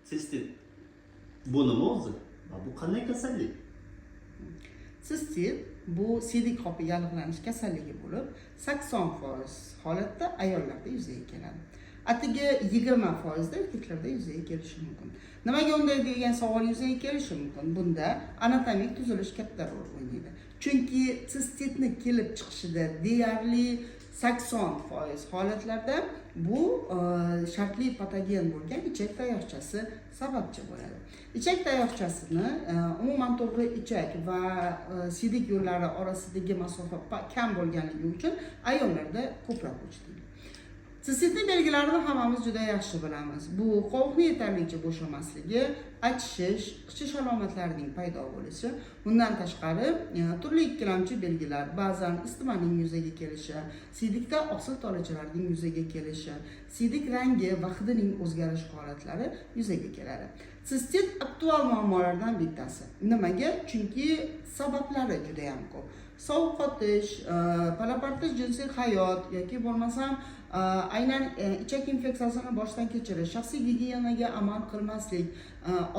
Sistit. Bu nima o'zi? Bu qanday kasallik? Sistit bu siydik qopi yallig'lanish kasalligi bo'lib, 80% holatda ayollarda yuzaga keladi. Atigi 20% da erkaklarda yuzaga kelishi mumkin. Nimaga unday degan savol yuzaga kelishi mumkin? Bunda anatomik tuzilish katta rol o'ynaydi. Chunki sistitni kelib chiqishida deyarli 80% holatlarda bu shartli patogen bo'lgan ichak tayoqchasi sababchi bo'ladi. Ichak tayoqchasini umuman to'g'ri ichak va siydik yo'llari orasidagi masofa kam bo'lganligi uchun ayollarda ko'proq uchraydi. Sistitning belgilarini hammamiz juda yaxshi bilamiz. Bu qovoqni yetarlicha bo'shamasligi, achishish, qichish alomatlarining paydo bo'lishi, bundan tashqari turli ikkilamchi belgilar, ba'zan istimaning yuzaga kelishi, siydikda oqsil tolachalarning yuzaga kelishi, siydik rangi va hidining o'zgarish holatlari yuzaga keladi. Sistit aktual muammolardan bittasi. Nimaga? Chunki sabablari juda ham ko'p. Sovqotish, palapartish jinsiy hayot yoki bo'lmasam aynan ichak infeksiyasini boshdan kechirish, shaxsiy gigiyenaga amal qilmaslik,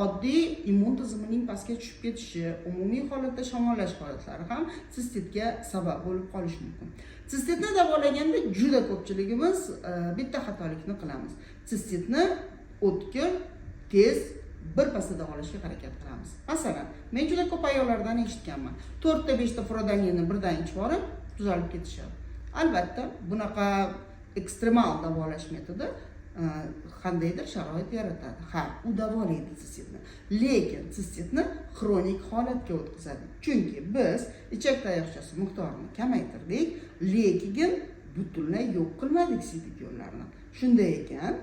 oddiy immun tizimining pastga tushib ketishi, umumiy holatda shamollash holatlari ham sistitga sabab bo'lib qolishi mumkin. Sistitni davolaganda juda ko'pchiligimiz bitta xatolikni qilamiz. Sistitni o'tkir, tez, birpasda davolashga harakat qilamiz. Masalan, men juda ko'p ayollardan eshitganman. 4 ta 5 ta frodaninni birdan ichib olib, tuzalib ketishadi. Albatta, bunaqa ekstremal davolash metodi qandaydir sharoit yaratadi. Ha, u davolaydi sistitni. Lekin sistitni xronik holatga o'tkazadi. Chunki biz ichak tayoqchasi miqdorini kamaytirdik, lekin butunlay yo'q qilmadik siydik yo'llarini. Shunday ekan,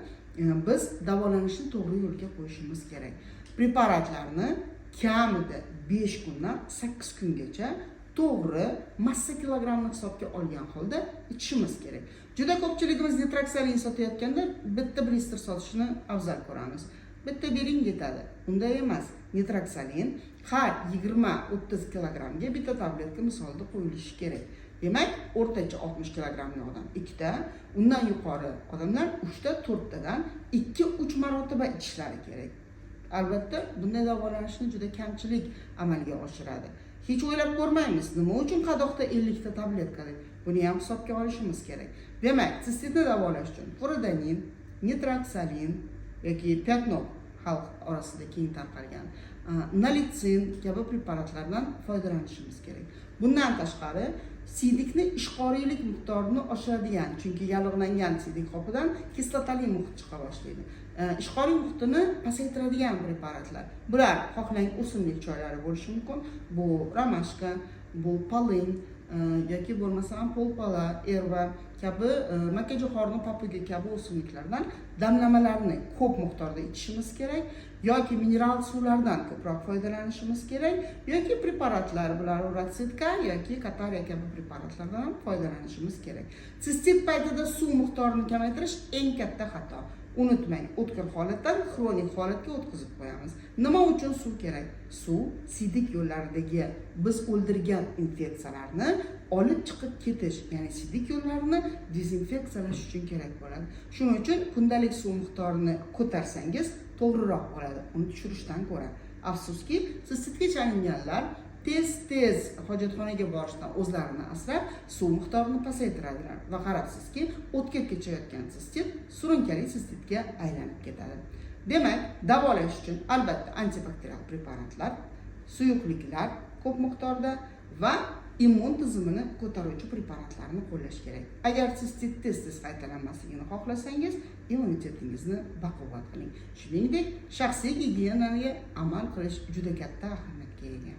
biz davolanishni to'g'ri yo'lga qo'yishimiz kerak. Preparatlarni kamida 5 kundan 8 kungacha to'g'ri massa kilogramni hisobga olgan holda ichishimiz kerak. Juda ko'pchiligimiz nitroksalin sotayotganda bitta blister sotishni afzal ko'ramiz. Bitta bering yetadi. Unday emas. Nitroksalin har 20-30 kilogramga bitta tabletka misolida qo'yilishi kerak. Demak, o'rtacha 60 kilogramli odam 2 ta, undan yuqori odamlar 3 ta, 4 tadan 2-3 marotaba ichishlari kerak. Albatta, bunday davolanishni juda kamchilik amalga oshiradi. Hech o'ylab ko'rmaymiz, nima uchun qadoqda 50 ta tabletka deb. Buni ham hisobga olishimiz kerak. Demak, sistitni davolash uchun frodanin, nitroksalin yoki pyatnok xalq orasida keng tarqalgan nalitsin kabi preparatlardan foydalanishimiz kerak. Bundan tashqari, siydikni ishqoriylik miqdorini oshiradigan, chunki yallig'langan siydik qopidan kislotali muhit chiqa boshlaydi. Ishqoriy muhitini pasaytiradigan preparatlar. Bular xohlang o'simlik choylari bo'lishi mumkin. Bu romashka, bu polin yoki bo'lmasam polpala, erva kabi makkajo'xorini papugi kabi o'simliklardan damlamalarni ko'p miqdorda ichishimiz kerak yoki mineral suvlardan ko'proq foydalanishimiz kerak yoki preparatlar, bular ratsetka yoki katariya kabi preparatlardan foydalanishimiz kerak. Sistit paytida suv miqdorini kamaytirish eng katta xato. Unutmang, o'tkir holatdan xronik holatga o'tkazib qo'yamiz. Nima uchun suv kerak? Suv siydik yo'llaridagi biz o'ldirgan infeksiyalarni olib chiqib ketish, ya'ni siydik yo'llarini dezinfeksiyalash uchun kerak bo'ladi. Shuning uchun kundalik suv miqdorini ko'tarsangiz to'g'riroq bo'ladi, uni tushirishdan ko'ra. Afsuski, sistitga chalinganlar tez hojatxonaga borishdan o'zlarini asrab, suv miqdorini pasaytiradilar va qarabsizki, o'tkir kechayotgan sistit surunkali sistitga aylanib ketadi. Demak, davolash uchun albatta antibakterial preparatlar, suyuqliklar ko'p miqdorda va immun tizimini ko'taruvchi preparatlarni qo'llash kerak. Agar sistit tez qaytalanmasligini xohlasangiz, immunitetingizni baquvvat qiling. Shuningdek, shaxsiy gigiyenaga amal qilish juda katta ahamiyatga ega.